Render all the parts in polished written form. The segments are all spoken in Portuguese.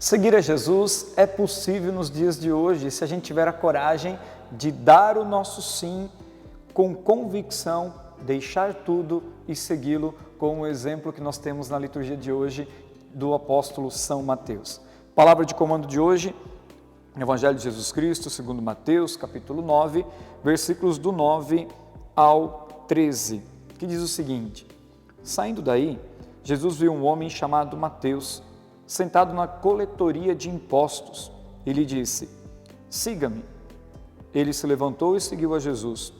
Seguir a Jesus é possível nos dias de hoje, se a gente tiver a coragem de dar o nosso sim com convicção, deixar tudo e segui-lo, com o exemplo que nós temos na liturgia de hoje do apóstolo São Mateus. Palavra de comando de hoje, Evangelho de Jesus Cristo, segundo Mateus, capítulo 9, versículos do 9 ao 13, que diz o seguinte: Saindo daí, Jesus viu um homem chamado Mateus, sentado na coletoria de impostos, e lhe disse: Siga-me. Ele se levantou e seguiu a Jesus.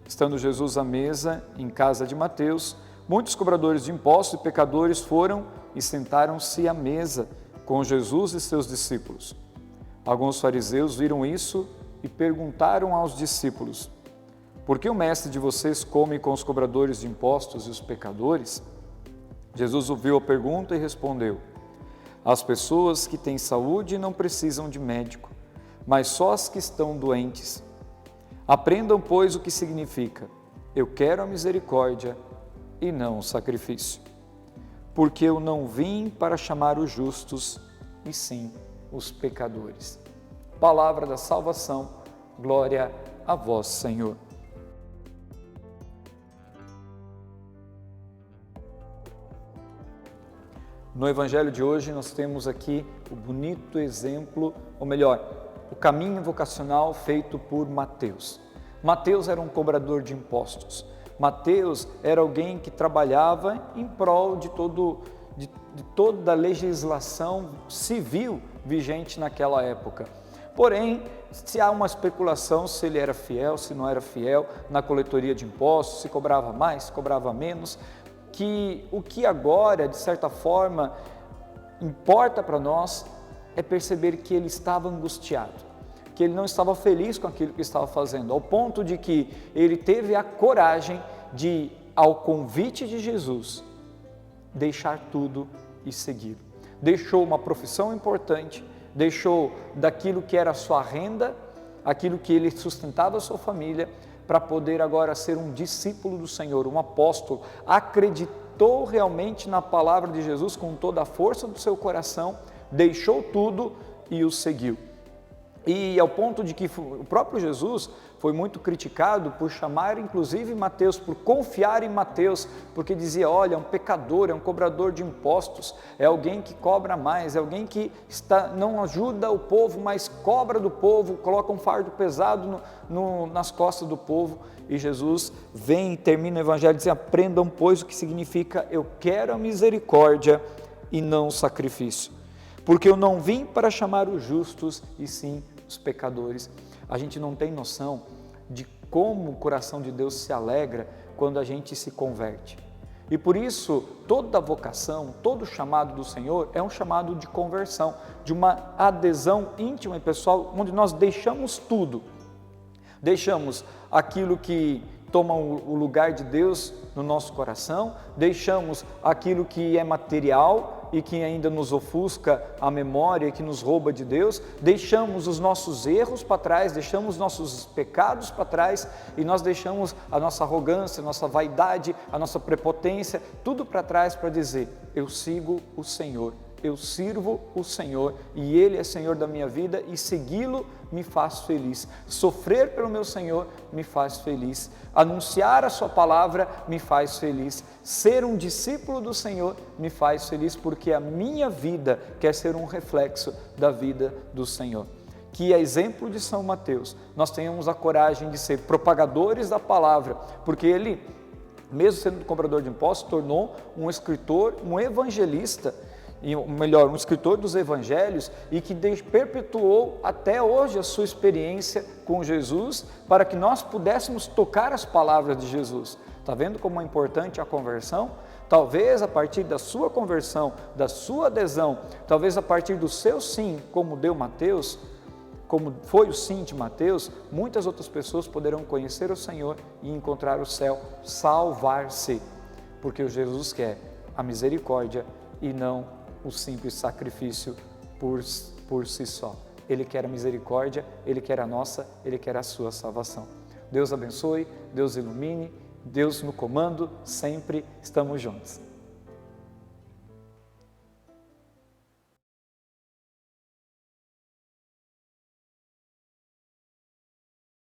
Estando Jesus à mesa, em casa de Mateus, muitos cobradores de impostos e pecadores foram e sentaram-se à mesa com Jesus e seus discípulos. Alguns fariseus viram isso e perguntaram aos discípulos: Por que o mestre de vocês come com os cobradores de impostos e os pecadores? Jesus ouviu a pergunta e respondeu: As pessoas que têm saúde não precisam de médico, mas só as que estão doentes. Aprendam, pois, o que significa: eu quero a misericórdia e não o sacrifício. Porque eu não vim para chamar os justos, e sim os pecadores. Palavra da salvação, glória a vós, Senhor. No Evangelho de hoje nós temos aqui o bonito exemplo, ou melhor, o caminho vocacional feito por Mateus. Mateus era um cobrador de impostos. Mateus era alguém que trabalhava em prol de toda a legislação civil vigente naquela época. Porém, se há uma especulação se ele era fiel, se não era fiel na coletoria de impostos, se cobrava mais, se cobrava menos, que o que agora, de certa forma, importa para nós é perceber que ele estava angustiado, que ele não estava feliz com aquilo que estava fazendo, ao ponto de que ele teve a coragem de, ao convite de Jesus, deixar tudo e segui-lo. Deixou uma profissão importante, deixou daquilo que era a sua renda, aquilo que ele sustentava a sua família, para poder agora ser um discípulo do Senhor, um apóstolo. Acreditou realmente na palavra de Jesus com toda a força do seu coração, deixou tudo e o seguiu. E ao ponto de que o próprio Jesus foi muito criticado por chamar inclusive Mateus, por confiar em Mateus, porque dizia: olha, é um pecador, é um cobrador de impostos, é alguém que cobra mais, é alguém que não ajuda o povo, mas cobra do povo, coloca um fardo pesado nas costas do povo. E Jesus vem e termina o Evangelho dizendo: aprendam, pois, o que significa eu quero a misericórdia e não o sacrifício, porque eu não vim para chamar os justos, e sim os pecadores. A gente não tem noção de como o coração de Deus se alegra quando a gente se converte. E por isso, toda vocação, todo chamado do Senhor é um chamado de conversão, de uma adesão íntima e pessoal, onde nós deixamos tudo. Deixamos aquilo que toma o lugar de Deus no nosso coração, deixamos aquilo que é material e que ainda nos ofusca a memória, que nos rouba de Deus, deixamos os nossos erros para trás, deixamos nossos pecados para trás e nós deixamos a nossa arrogância, a nossa vaidade, a nossa prepotência, tudo para trás para dizer: eu sigo o Senhor, eu sirvo o Senhor e Ele é Senhor da minha vida e segui-lo me faz feliz. Sofrer pelo meu Senhor me faz feliz. Anunciar a sua palavra me faz feliz. Ser um discípulo do Senhor me faz feliz, porque a minha vida quer ser um reflexo da vida do Senhor. Que a exemplo de São Mateus, nós tenhamos a coragem de ser propagadores da palavra, porque ele, mesmo sendo cobrador de impostos, tornou um escritor, um evangelista, um escritor dos evangelhos, e que perpetuou até hoje a sua experiência com Jesus, para que nós pudéssemos tocar as palavras de Jesus. Está vendo como é importante a conversão? Talvez a partir da sua conversão, da sua adesão, talvez a partir do seu sim, como deu Mateus, como foi o sim de Mateus, muitas outras pessoas poderão conhecer o Senhor e encontrar o céu, salvar-se, porque o Jesus quer a misericórdia e não o simples sacrifício por si só. Ele quer a misericórdia, Ele quer a nossa, Ele quer a sua salvação. Deus abençoe, Deus ilumine, Deus no comando, sempre estamos juntos.